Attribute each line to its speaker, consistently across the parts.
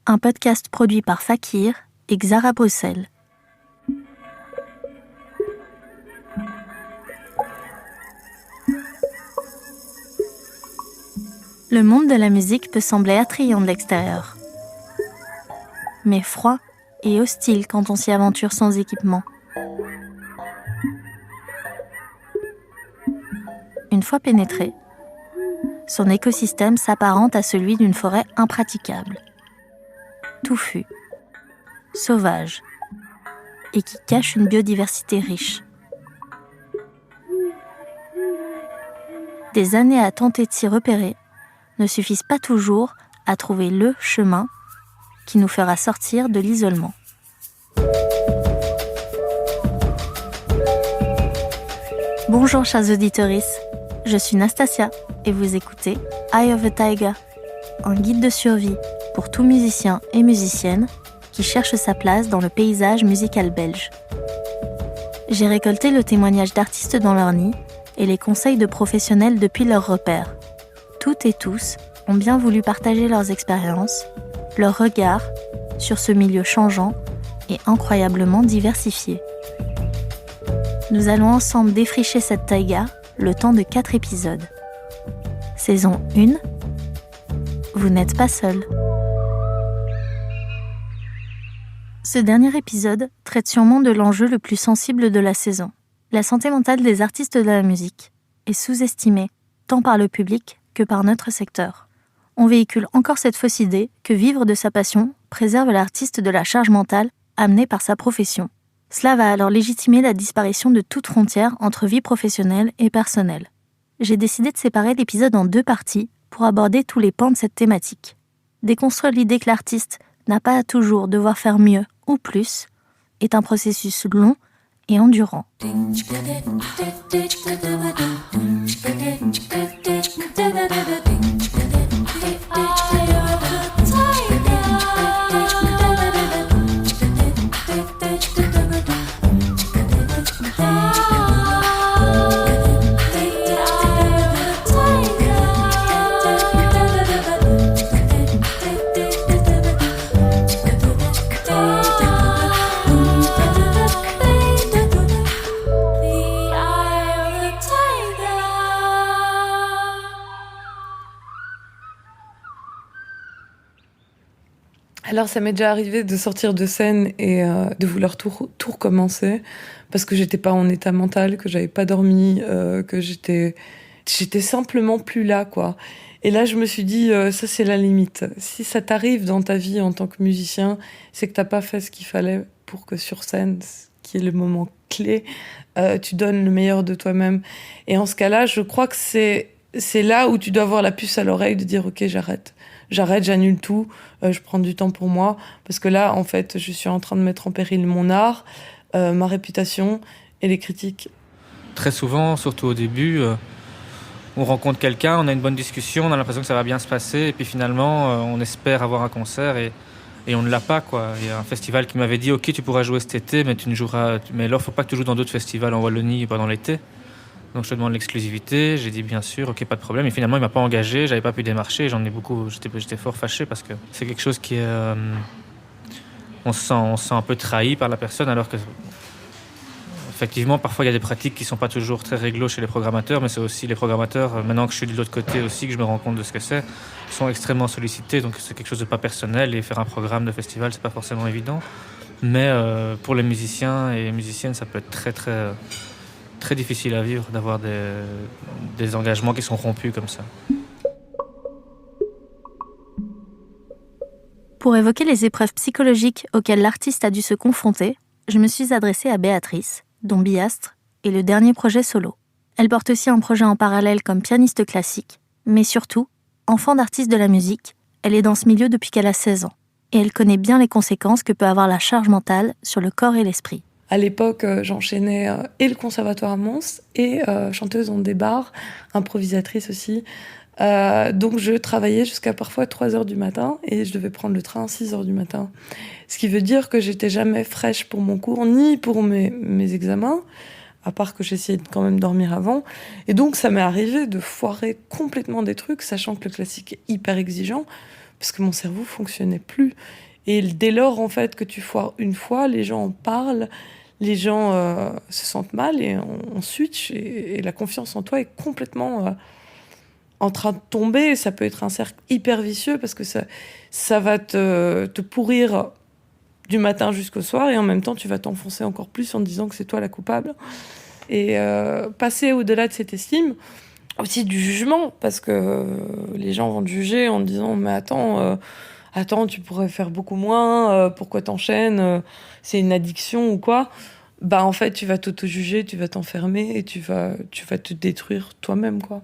Speaker 1: un podcast produit par Fakir et Xara Bruxelles. Le monde de la musique peut sembler attrayant de l'extérieur, mais froid et hostile quand on s'y aventure sans équipement. Une fois pénétré, son écosystème s'apparente à celui d'une forêt impraticable, touffue, sauvage, et qui cache une biodiversité riche. Des années à tenter de s'y repérer ne suffisent pas toujours à trouver le chemin qui nous fera sortir de l'isolement. Bonjour chers auditeurs, je suis Nastasia et vous écoutez Eye of a Tiger, un guide de survie pour tout musicien et musicienne qui cherche sa place dans le paysage musical belge. J'ai récolté le témoignage d'artistes dans leur nid et les conseils de professionnels depuis leurs repères. Toutes et tous ont bien voulu partager leurs expériences, leurs regards sur ce milieu changeant et incroyablement diversifié. Nous allons ensemble défricher cette taïga le temps de 4 épisodes. Saison 1, vous n'êtes pas seul. Ce dernier épisode traite sûrement de l'enjeu le plus sensible de la saison. La santé mentale des artistes de la musique est sous-estimée, tant par le public que par notre secteur. On véhicule encore cette fausse idée que vivre de sa passion préserve l'artiste de la charge mentale amenée par sa profession. Cela va alors légitimer la disparition de toute frontière entre vie professionnelle et personnelle. J'ai décidé de séparer l'épisode en 2 parties pour aborder tous les pans de cette thématique. Déconstruire l'idée que l'artiste n'a pas à toujours devoir faire mieux ou plus est un processus long et endurant.
Speaker 2: Alors ça m'est déjà arrivé de sortir de scène et de vouloir tout recommencer parce que j'étais pas en état mental, que j'avais pas dormi, que j'étais simplement plus là, quoi. Et là je me suis dit ça c'est la limite. Si ça t'arrive dans ta vie en tant que musicien, c'est que t'as pas fait ce qu'il fallait pour que sur scène, qui est le moment clé, tu donnes le meilleur de toi-même. Et en ce cas-là, je crois que c'est là où tu dois avoir la puce à l'oreille de dire ok, j'arrête, j'annule tout, je prends du temps pour moi, parce que là, en fait, je suis en train de mettre en péril mon art, ma réputation et les critiques.
Speaker 3: Très souvent, surtout au début, on rencontre quelqu'un, on a une bonne discussion, on a l'impression que ça va bien se passer, et puis finalement, on espère avoir un concert et on ne l'a pas, quoi. Il y a un festival qui m'avait dit « Ok, tu pourras jouer cet été, mais mais alors, il ne faut pas que tu joues dans d'autres festivals en Wallonie pendant l'été. » Donc je te demande l'exclusivité, j'ai dit bien sûr, ok, pas de problème. Et finalement, il m'a pas engagé, j'avais pas pu démarcher, j'étais fort fâché parce que c'est quelque chose qui est... on se sent un peu trahi par la personne, alors que effectivement, parfois il y a des pratiques qui sont pas toujours très réglo chez les programmateurs, mais c'est aussi les programmateurs, maintenant que je suis de l'autre côté aussi, que je me rends compte de ce que c'est, sont extrêmement sollicités, donc c'est quelque chose de pas personnel, et faire un programme de festival, c'est pas forcément évident. Mais pour les musiciens et musiciennes, ça peut être très difficile à vivre d'avoir des engagements qui sont rompus comme ça.
Speaker 1: Pour évoquer les épreuves psychologiques auxquelles l'artiste a dû se confronter, je me suis adressée à Béatrice, dont Biastre est le dernier projet solo. Elle porte aussi un projet en parallèle comme pianiste classique, mais surtout, enfant d'artiste de la musique, elle est dans ce milieu depuis qu'elle a 16 ans. Et elle connaît bien les conséquences que peut avoir la charge mentale sur le corps et l'esprit.
Speaker 2: À l'époque, j'enchaînais et le conservatoire à Mons et chanteuse dans des bars, improvisatrice aussi. Donc je travaillais jusqu'à parfois 3h du matin et je devais prendre le train à 6h du matin. Ce qui veut dire que j'étais jamais fraîche pour mon cours, ni pour mes examens, à part que j'essayais de quand même dormir avant. Et donc ça m'est arrivé de foirer complètement des trucs, sachant que le classique est hyper exigeant, parce que mon cerveau fonctionnait plus. Et dès lors, en fait, que tu foires une fois, les gens en parlent, les gens se sentent mal et on switch. Et la confiance en toi est complètement en train de tomber. Ça peut être un cercle hyper vicieux parce que ça va te pourrir du matin jusqu'au soir et en même temps, tu vas t'enfoncer encore plus en te disant que c'est toi la coupable. Et passer au-delà de cette estime, aussi du jugement, parce que les gens vont te juger en te disant « mais attends, tu pourrais faire beaucoup moins, pourquoi t'enchaînes, c'est une addiction ou quoi ?» Bah en fait, tu vas t'auto-juger, tu vas t'enfermer et tu vas te détruire toi-même, quoi.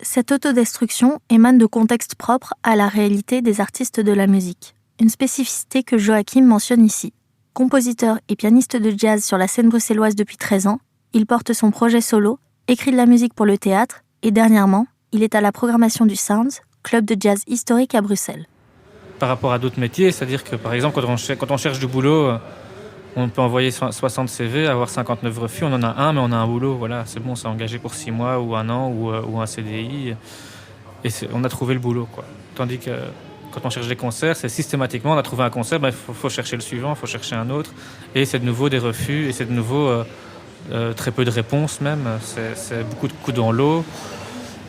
Speaker 1: Cette autodestruction émane de contextes propres à la réalité des artistes de la musique. Une spécificité que Joachim mentionne ici. Compositeur et pianiste de jazz sur la scène bruxelloise depuis 13 ans, il porte son projet solo, écrit de la musique pour le théâtre et dernièrement, il est à la programmation du Sounds, club de jazz historique à Bruxelles.
Speaker 3: Par rapport à d'autres métiers, c'est-à-dire que par exemple quand on cherche du boulot, on peut envoyer 60 CV, avoir 59 refus, on en a un mais on a un boulot, voilà, c'est bon, c'est engagé pour 6 mois ou un an ou un CDI et on a trouvé le boulot, quoi. Tandis que quand on cherche des concerts, c'est systématiquement, on a trouvé un concert, il faut chercher le suivant, il faut chercher un autre et c'est de nouveau des refus et c'est de nouveau très peu de réponses même, c'est beaucoup de coups dans l'eau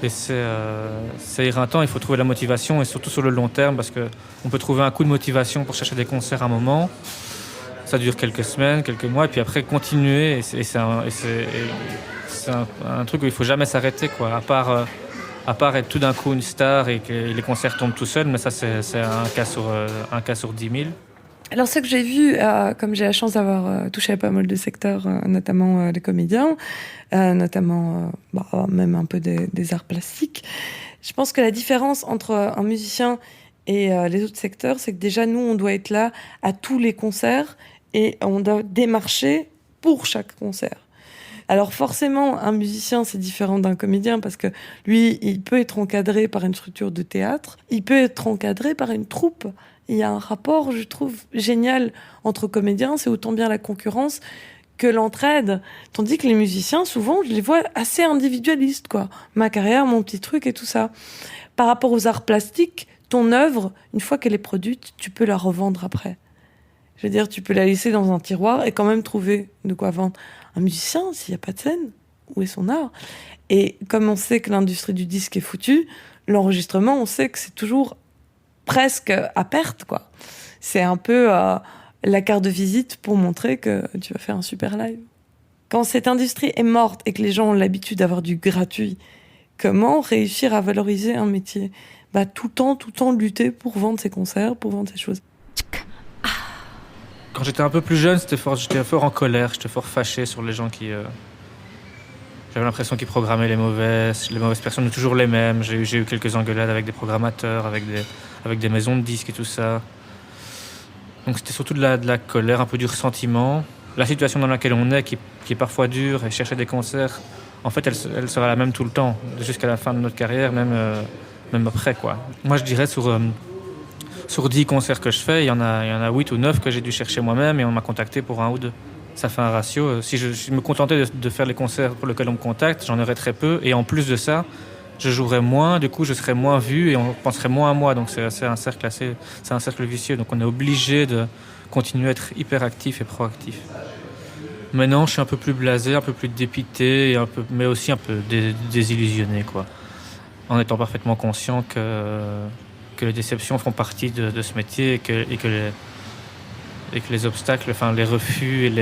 Speaker 3: et c'est éreintant, il faut trouver la motivation et surtout sur le long terme parce qu'on peut trouver un coup de motivation pour chercher des concerts à un moment, ça dure quelques semaines, quelques mois et puis après continuer et c'est un truc où il ne faut jamais s'arrêter, quoi, à part être tout d'un coup une star et que les concerts tombent tout seuls, mais ça c'est un cas sur 10 000.
Speaker 2: Alors ce que j'ai vu, comme j'ai la chance d'avoir touché à pas mal de secteurs, notamment les comédiens, notamment même un peu des arts plastiques, je pense que la différence entre un musicien et les autres secteurs, c'est que déjà nous, on doit être là à tous les concerts et on doit démarcher pour chaque concert. Alors forcément, un musicien, c'est différent d'un comédien parce que lui, il peut être encadré par une structure de théâtre, il peut être encadré par une troupe. Il y a un rapport, je trouve, génial entre comédiens, c'est autant bien la concurrence que l'entraide. Tandis que les musiciens, souvent, je les vois assez individualistes, quoi. Ma carrière, mon petit truc et tout ça. Par rapport aux arts plastiques, ton œuvre, une fois qu'elle est produite, tu peux la revendre après. Je veux dire, tu peux la laisser dans un tiroir et quand même trouver de quoi vendre. Un musicien, s'il n'y a pas de scène, où est son art ? Et comme on sait que l'industrie du disque est foutue, l'enregistrement, on sait que c'est toujours presque à perte, quoi. C'est un peu la carte de visite pour montrer que tu vas faire un super live. Quand cette industrie est morte et que les gens ont l'habitude d'avoir du gratuit, comment réussir à valoriser un métier ? Tout le temps lutter pour vendre ses concerts, pour vendre ses choses.
Speaker 3: Quand j'étais un peu plus jeune, j'étais fort en colère, j'étais fort fâché sur les gens qui... J'avais l'impression qu'ils programmaient les mauvaises personnes, toujours les mêmes. J'ai eu quelques engueulades avec des programmateurs, avec des maisons de disques et tout ça. Donc c'était surtout de la colère, un peu du ressentiment. La situation dans laquelle on est, qui est parfois dure, et chercher des concerts, en fait, elle sera la même tout le temps, jusqu'à la fin de notre carrière, même après, quoi. Moi, je dirais sur 10 concerts que je fais, il y en a 8 ou 9 que j'ai dû chercher moi-même et on m'a contacté pour 1 ou 2. Ça fait un ratio. Si je me contentais de faire les concerts pour lesquels on me contacte, j'en aurais très peu. Et en plus de ça, je jouerais moins, du coup je serais moins vu et on penserait moins à moi. Donc c'est un cercle vicieux. Donc on est obligé de continuer à être hyper actif et proactif. Maintenant, je suis un peu plus blasé, un peu plus dépité, mais aussi un peu désillusionné, quoi. En étant parfaitement conscient que les déceptions font partie de ce métier et que les obstacles, enfin les refus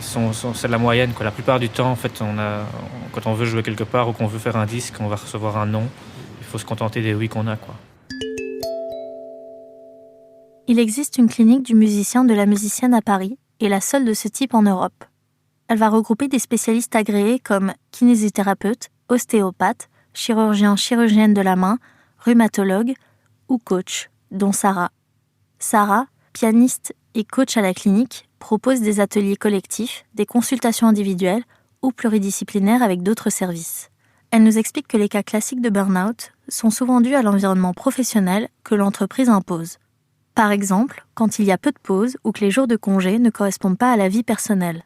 Speaker 3: c'est la moyenne, quoi. La plupart du temps, en fait, quand on veut jouer quelque part ou qu'on veut faire un disque, on va recevoir un non. Il faut se contenter des oui qu'on a, quoi.
Speaker 1: Il existe une clinique du musicien de la musicienne à Paris et la seule de ce type en Europe. Elle va regrouper des spécialistes agréés comme kinésithérapeute, ostéopathe, chirurgienne de la main, rhumatologue ou coach, dont Sarah. Sarah, pianiste et coach à la clinique, propose des ateliers collectifs, des consultations individuelles ou pluridisciplinaires avec d'autres services. Elle nous explique que les cas classiques de burn-out sont souvent dus à l'environnement professionnel que l'entreprise impose. Par exemple, quand il y a peu de pauses ou que les jours de congé ne correspondent pas à la vie personnelle.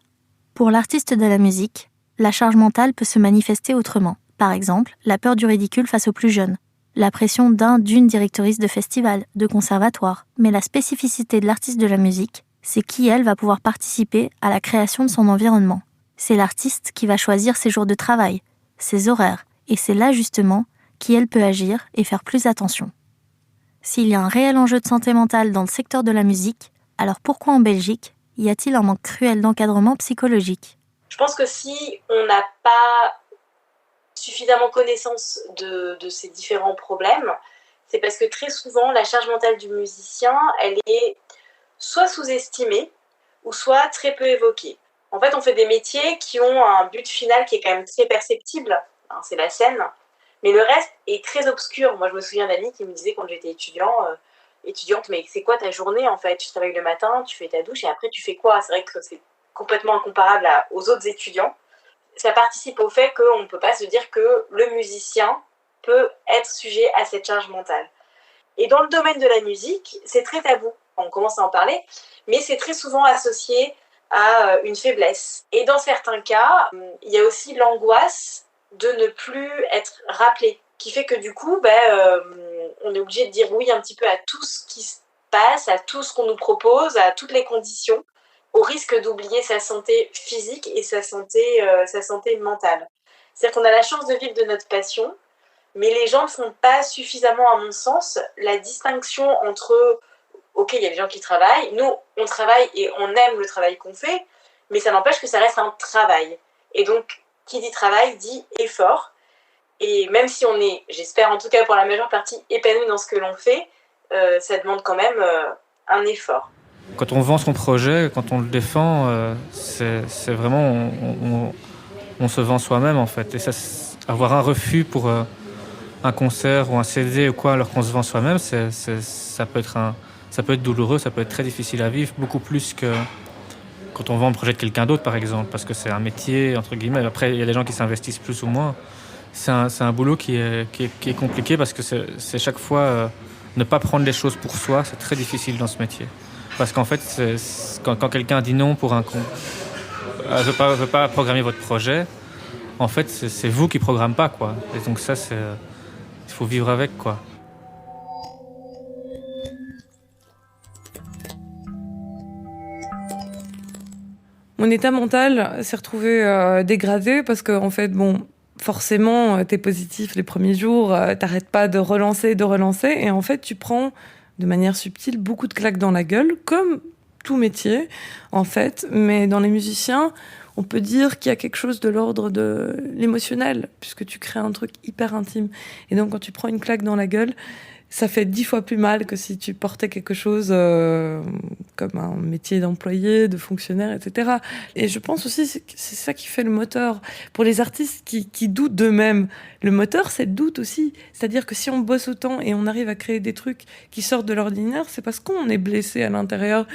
Speaker 1: Pour l'artiste de la musique, la charge mentale peut se manifester autrement. Par exemple, la peur du ridicule face aux plus jeunes, la pression d'une directrice de festival, de conservatoire. Mais la spécificité de l'artiste de la musique, c'est qui elle va pouvoir participer à la création de son environnement. C'est l'artiste qui va choisir ses jours de travail, ses horaires, et c'est là justement qui elle peut agir et faire plus attention. S'il y a un réel enjeu de santé mentale dans le secteur de la musique, alors pourquoi en Belgique y a-t-il un manque cruel d'encadrement psychologique ?
Speaker 4: Je pense que si on n'a pas suffisamment connaissance de ces différents problèmes, c'est parce que très souvent, la charge mentale du musicien, elle est soit sous-estimée ou soit très peu évoquée. En fait, on fait des métiers qui ont un but final qui est quand même très perceptible, hein, c'est la scène, mais le reste est très obscur. Moi, je me souviens d'amis qui me disaient quand j'étais étudiante, mais c'est quoi ta journée en fait ? Tu travailles le matin, tu fais ta douche et après tu fais quoi ? C'est vrai que c'est complètement incomparable aux autres étudiants. Ça participe au fait qu'on ne peut pas se dire que le musicien peut être sujet à cette charge mentale. Et dans le domaine de la musique, c'est très tabou. On commence à en parler, mais c'est très souvent associé à une faiblesse. Et dans certains cas, il y a aussi l'angoisse de ne plus être rappelé, qui fait que du coup, on est obligé de dire oui un petit peu à tout ce qui se passe, à tout ce qu'on nous propose, à toutes les conditions, au risque d'oublier sa santé physique et sa santé mentale. C'est-à-dire qu'on a la chance de vivre de notre passion, mais les gens ne font pas suffisamment, à mon sens, la distinction entre ok, il y a des gens qui travaillent, nous, on travaille et on aime le travail qu'on fait, mais ça n'empêche que ça reste un travail. Et donc, qui dit travail dit effort. Et même si on est, j'espère en tout cas pour la majeure partie, épanoui dans ce que l'on fait, ça demande quand même un effort.
Speaker 3: Quand on vend son projet, quand on le défend, c'est vraiment... On se vend soi-même, en fait. Et ça, avoir un refus pour un concert ou un CD ou quoi, alors qu'on se vend soi-même, ça peut être douloureux, ça peut être très difficile à vivre, beaucoup plus que quand on vend le projet de quelqu'un d'autre, par exemple, parce que c'est un métier, entre guillemets. Après, il y a des gens qui s'investissent plus ou moins. C'est un boulot qui est compliqué parce que c'est chaque fois ne pas prendre les choses pour soi, c'est très difficile dans ce métier. Parce qu'en fait, quand quelqu'un dit non pour un veut pas programmer votre projet, en fait, c'est vous qui programme pas, quoi. Et donc ça, il faut vivre avec, quoi.
Speaker 2: Mon état mental s'est retrouvé dégradé parce que, en fait, forcément, t'es positif les premiers jours, t'arrêtes pas de relancer, et en fait, tu prends de manière subtile beaucoup de claques dans la gueule, comme tout métier, en fait. Mais dans les musiciens, on peut dire qu'il y a quelque chose de l'ordre de l'émotionnel, puisque tu crées un truc hyper intime. Et donc, quand tu prends une claque dans la gueule, ça fait 10 fois plus mal que si tu portais quelque chose comme un métier d'employé, de fonctionnaire, etc. Et je pense aussi que c'est ça qui fait le moteur. Pour les artistes qui doutent d'eux-mêmes, le moteur, c'est le doute aussi. C'est-à-dire que si on bosse autant et on arrive à créer des trucs qui sortent de l'ordinaire, c'est parce qu'on est blessé à l'intérieur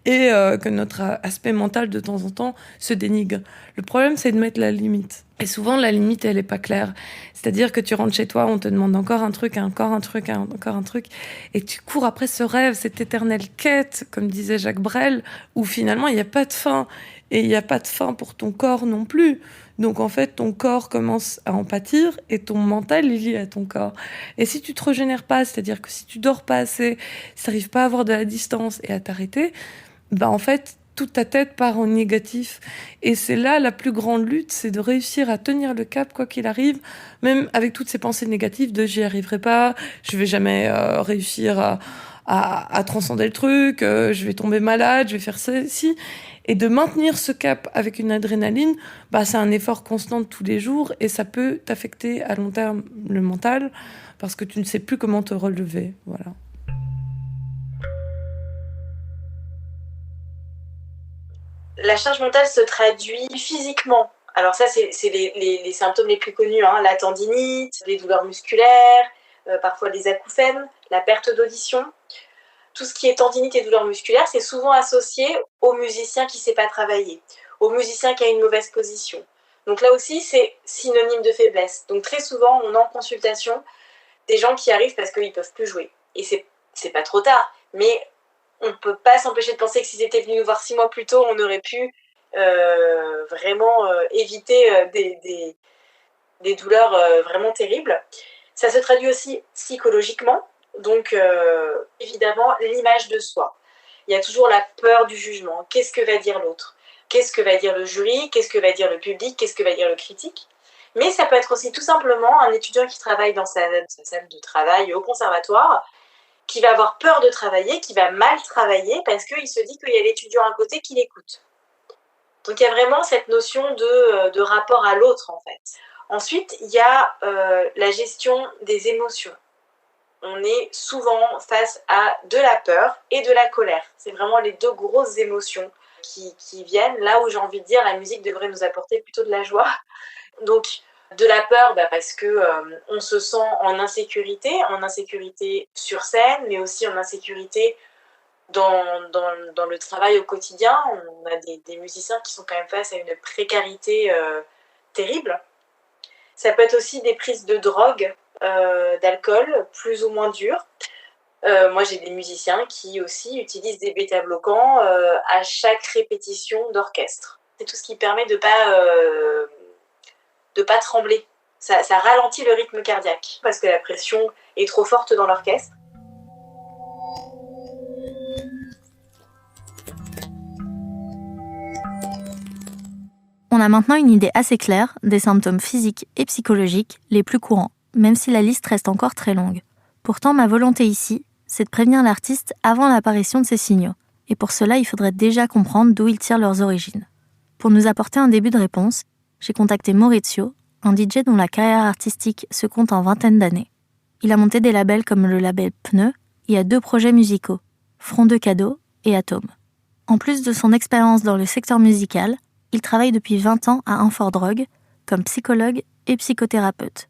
Speaker 2: et que notre aspect mental, de temps en temps, se dénigre. Le problème, c'est de mettre la limite. Et souvent, la limite, elle est pas claire. C'est-à-dire que tu rentres chez toi, on te demande encore un truc, encore un truc, et tu cours après ce rêve, cette éternelle quête, comme disait Jacques Brel, où finalement, il n'y a pas de fin. Et il n'y a pas de fin pour ton corps non plus. Donc, en fait, ton corps commence à en pâtir et ton mental est lié à ton corps. Et si tu te régénères pas, c'est-à-dire que si tu dors pas assez, si tu n'arrives pas à avoir de la distance et à t'arrêter, en fait, toute ta tête part en négatif. Et c'est là la plus grande lutte, c'est de réussir à tenir le cap quoi qu'il arrive, même avec toutes ces pensées négatives de j'y arriverai pas, je vais jamais réussir à transcender le truc, je vais tomber malade, je vais faire ceci. Et de maintenir ce cap avec une adrénaline, c'est un effort constant de tous les jours et ça peut t'affecter à long terme le mental parce que tu ne sais plus comment te relever. Voilà.
Speaker 4: La charge mentale se traduit physiquement. Alors ça, c'est les symptômes les plus connus, hein, la tendinite, les douleurs musculaires, parfois les acouphènes, la perte d'audition. Tout ce qui est tendinite et douleurs musculaires, c'est souvent associé au musicien qui ne sait pas travailler, au musicien qui a une mauvaise position. Donc là aussi, c'est synonyme de faiblesse. Donc très souvent, on a en consultation des gens qui arrivent parce qu'ils ne peuvent plus jouer. Et c'est pas trop tard, mais on ne peut pas s'empêcher de penser que s'ils étaient venus nous voir 6 mois plus tôt, on aurait pu vraiment éviter des douleurs vraiment terribles. Ça se traduit aussi psychologiquement, donc évidemment l'image de soi. Il y a toujours la peur du jugement. Qu'est-ce que va dire l'autre ? Qu'est-ce que va dire le jury ? Qu'est-ce que va dire le public ? Qu'est-ce que va dire le critique ? Mais ça peut être aussi tout simplement un étudiant qui travaille dans sa salle de travail au conservatoire, qui va avoir peur de travailler, qui va mal travailler parce qu'il se dit qu'il y a l'étudiant à côté qui l'écoute. Donc il y a vraiment cette notion de rapport à l'autre en fait. Ensuite, il y a la gestion des émotions. On est souvent face à de la peur et de la colère. C'est vraiment les deux grosses émotions qui viennent. Là où j'ai envie de dire, la musique devrait nous apporter plutôt de la joie. Donc, de la peur parce que on se sent en insécurité sur scène, mais aussi en insécurité dans le travail au quotidien. On a des musiciens qui sont quand même face à une précarité terrible. Ça peut être aussi des prises de drogue, d'alcool, plus ou moins dures. Moi, j'ai des musiciens qui aussi utilisent des bêta-bloquants à chaque répétition d'orchestre. C'est tout ce qui permet de pas trembler. Ça ralentit le rythme cardiaque parce que la pression est trop forte dans l'orchestre.
Speaker 1: On a maintenant une idée assez claire des symptômes physiques et psychologiques les plus courants, même si la liste reste encore très longue. Pourtant, ma volonté ici, c'est de prévenir l'artiste avant l'apparition de ces signaux. Et pour cela, il faudrait déjà comprendre d'où ils tirent leurs origines. Pour nous apporter un début de réponse, j'ai contacté Maurizio, un DJ dont la carrière artistique se compte en vingtaine d'années. Il a monté des labels comme le label Pneu et a 2 projets musicaux, Front de Cadeau et Atome. En plus de son expérience dans le secteur musical, il travaille depuis 20 ans à Infordrogue comme psychologue et psychothérapeute.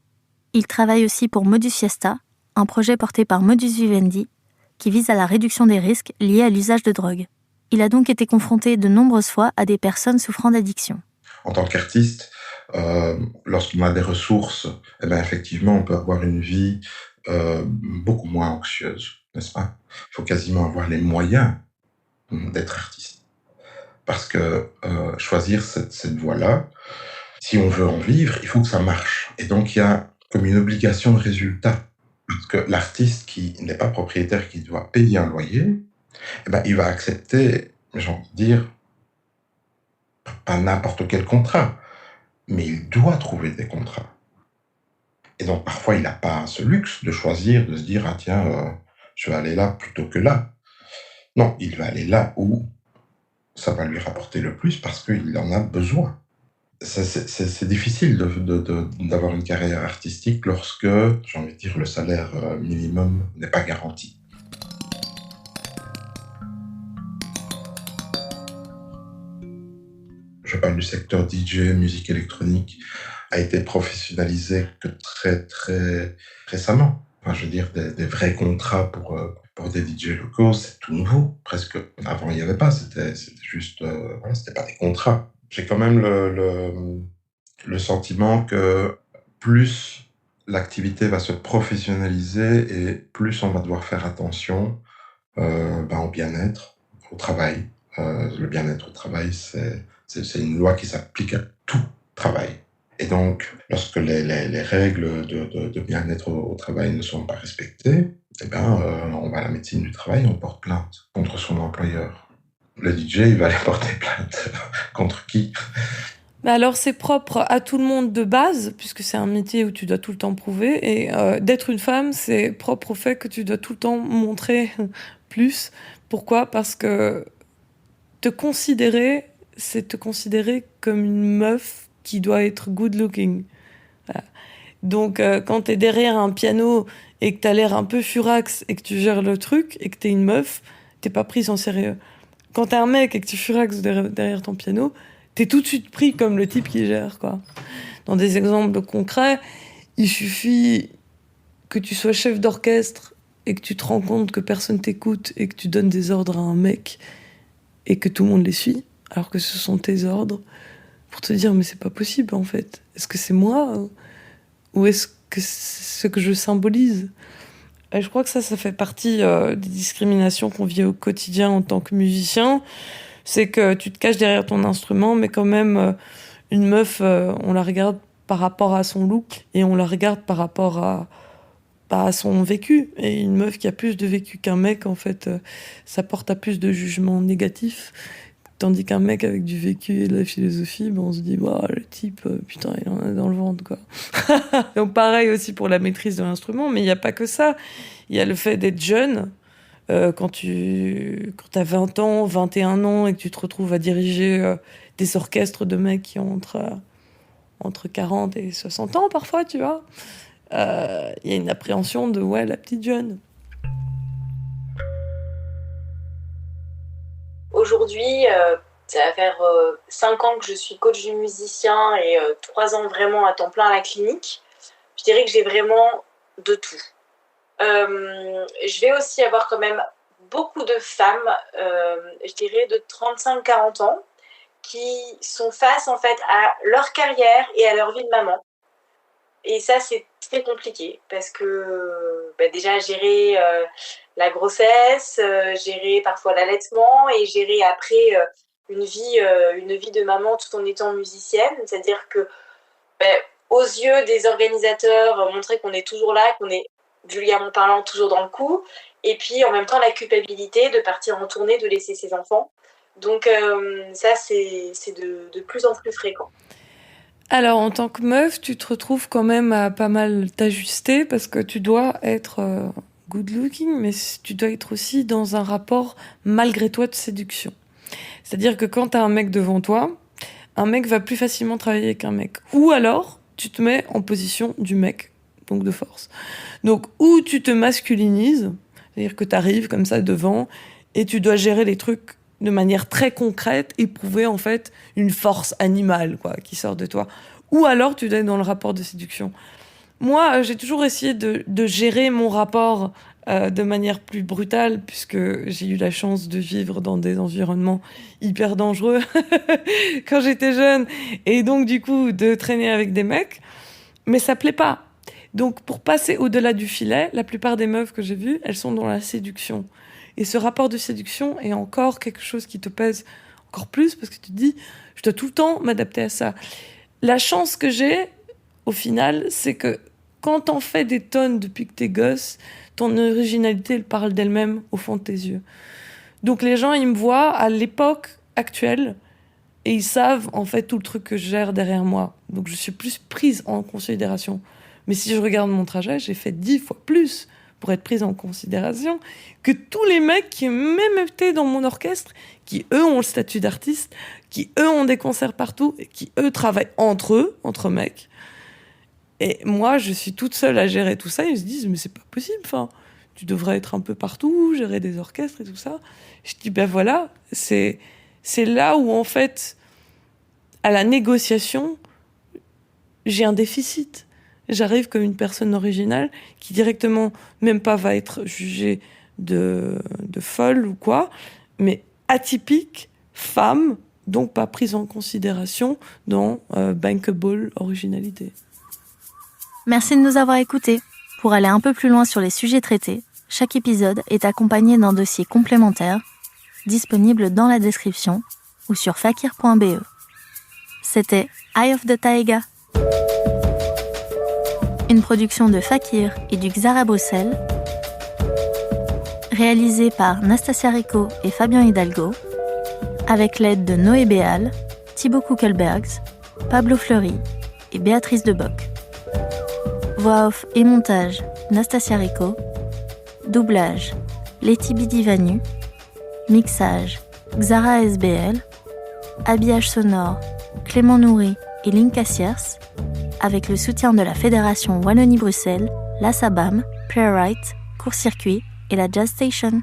Speaker 1: Il travaille aussi pour Modus Fiesta, un projet porté par Modus Vivendi qui vise à la réduction des risques liés à l'usage de drogue. Il a donc été confronté de nombreuses fois à des personnes souffrant d'addiction.
Speaker 5: En tant qu'artiste, lorsqu'on a des ressources, effectivement, on peut avoir une vie beaucoup moins anxieuse, n'est-ce pas ? Il faut quasiment avoir les moyens d'être artiste. Parce que choisir cette voie-là, si on veut en vivre, il faut que ça marche. Et donc, il y a comme une obligation de résultat. Parce que l'artiste qui n'est pas propriétaire, qui doit payer un loyer, il va accepter, j'ai envie de dire, pas n'importe quel contrat, mais il doit trouver des contrats. Et donc, parfois, il n'a pas ce luxe de choisir, de se dire « Ah tiens, je vais aller là plutôt que là ». Non, il va aller là où ça va lui rapporter le plus parce qu'il en a besoin. C'est difficile d'avoir une carrière artistique lorsque, j'ai envie de dire, le salaire minimum n'est pas garanti. Je parle du secteur DJ, musique électronique, a été professionnalisé que très, très récemment. Enfin, je veux dire, des vrais contrats pour des DJ locaux, c'est tout nouveau, presque. Avant, il n'y avait pas, c'était juste... voilà, c'était pas des contrats. J'ai quand même le sentiment que plus l'activité va se professionnaliser et plus on va devoir faire attention au bien-être, au travail. Le bien-être au travail, c'est une loi qui s'applique à tout travail. Et donc, lorsque les règles de bien-être au travail ne sont pas respectées, on va à la médecine du travail, on porte plainte contre son employeur. Le DJ, il va aller porter plainte. Contre qui ?
Speaker 2: Alors, c'est propre à tout le monde de base, puisque c'est un métier où tu dois tout le temps prouver. Et d'être une femme, c'est propre au fait que tu dois tout le temps montrer plus. Pourquoi ? Parce que te considérer, c'est te considérer comme une meuf qui doit être good looking. Voilà. Donc, quand t'es derrière un piano et que t'as l'air un peu furax et que tu gères le truc et que t'es une meuf, t'es pas prise en sérieux. Quand t'es un mec et que tu furaxes derrière ton piano, t'es tout de suite pris comme le type qui gère, quoi. Dans des exemples concrets, il suffit que tu sois chef d'orchestre et que tu te rends compte que personne t'écoute et que tu donnes des ordres à un mec et que tout le monde les suit, alors que ce sont tes ordres, pour te dire, mais c'est pas possible, en fait. Est-ce que c'est moi ? Ou est-ce que c'est ce que je symbolise ? Et je crois que ça fait partie des discriminations qu'on vit au quotidien en tant que musicien. C'est que tu te caches derrière ton instrument, mais quand même, une meuf, on la regarde par rapport à son look et on la regarde par rapport à son vécu. Et une meuf qui a plus de vécu qu'un mec, en fait, ça porte à plus de jugements négatifs. Tandis qu'un mec avec du vécu et de la philosophie, on se dit, le type, putain, il en a dans le ventre, quoi. Donc pareil aussi pour la maîtrise de l'instrument, mais il n'y a pas que ça. Il y a le fait d'être jeune. Quand t'as 20 ans, 21 ans, et que tu te retrouves à diriger des orchestres de mecs qui ont entre 40 et 60 ans, parfois, tu vois. Il y a une appréhension de, la petite jeune.
Speaker 4: Aujourd'hui, ça va faire 5 ans que je suis coach du musicien et 3 ans vraiment à temps plein à la clinique. Je dirais que j'ai vraiment de tout. Je vais aussi avoir quand même beaucoup de femmes, je dirais de 35-40 ans, qui sont face en fait à leur carrière et à leur vie de maman. Et ça, c'est très compliqué parce que déjà gérer la grossesse, gérer parfois l'allaitement et gérer après une vie de maman tout en étant musicienne. C'est-à-dire que aux yeux des organisateurs, montrer qu'on est toujours là, qu'on est vulgairement parlant toujours dans le coup, et puis en même temps la culpabilité de partir en tournée, de laisser ses enfants. Donc ça, c'est de plus en plus fréquent.
Speaker 2: Alors, en tant que meuf, tu te retrouves quand même à pas mal t'ajuster parce que tu dois être good looking, mais tu dois être aussi dans un rapport malgré toi de séduction. C'est-à-dire que quand t'as un mec devant toi, un mec va plus facilement travailler qu'un mec. Ou alors, tu te mets en position du mec, donc de force. Donc, ou tu te masculinises, c'est-à-dire que t'arrives comme ça devant et tu dois gérer les trucs de manière très concrète, éprouver en fait une force animale qui sort de toi. Ou alors tu dois être dans le rapport de séduction. Moi, j'ai toujours essayé de gérer mon rapport de manière plus brutale, puisque j'ai eu la chance de vivre dans des environnements hyper dangereux quand j'étais jeune, et donc du coup de traîner avec des mecs, mais ça plaît pas. Donc pour passer au-delà du filet, la plupart des meufs que j'ai vues, elles sont dans la séduction. Et ce rapport de séduction est encore quelque chose qui te pèse encore plus parce que tu te dis, je dois tout le temps m'adapter à ça. La chance que j'ai, au final, c'est que quand t'en fais des tonnes depuis que t'es gosse, ton originalité, elle parle d'elle-même au fond de tes yeux. Donc les gens, ils me voient à l'époque actuelle et ils savent en fait tout le truc que je gère derrière moi. Donc je suis plus prise en considération. Mais si je regarde mon trajet, j'ai fait 10 fois plus pour être prise en considération que tous les mecs qui même étaient dans mon orchestre, qui eux ont le statut d'artiste, qui eux ont des concerts partout, et qui eux travaillent entre mecs. Et moi, je suis toute seule à gérer tout ça, et ils se disent, mais c'est pas possible, tu devrais être un peu partout, gérer des orchestres et tout ça. Je dis, voilà, c'est là où en fait, à la négociation, j'ai un déficit. J'arrive comme une personne originale qui directement, même pas va être jugée de folle ou quoi, mais atypique, femme, donc pas prise en considération dans bankable originalité.
Speaker 1: Merci de nous avoir écoutés. Pour aller un peu plus loin sur les sujets traités, chaque épisode est accompagné d'un dossier complémentaire, disponible dans la description ou sur fakir.be. C'était Eye of the Taiga. Une production de Fakir et du Xara Bruxelles, réalisée par Nastasia Rico et Fabien Hidalgo, avec l'aide de Noé Béal, Thibaut Kuckelbergs, Pablo Fleury et Béatrice Deboc. Voix off et montage, Nastasia Rico. Doublage, Letty Bidivanu. Mixage, Xara SBL. Habillage sonore, Clément Nourry et Linka Sierce, avec le soutien de la Fédération Wallonie-Bruxelles, la SABAM, Playwright, Court-Circuit et la Jazz Station.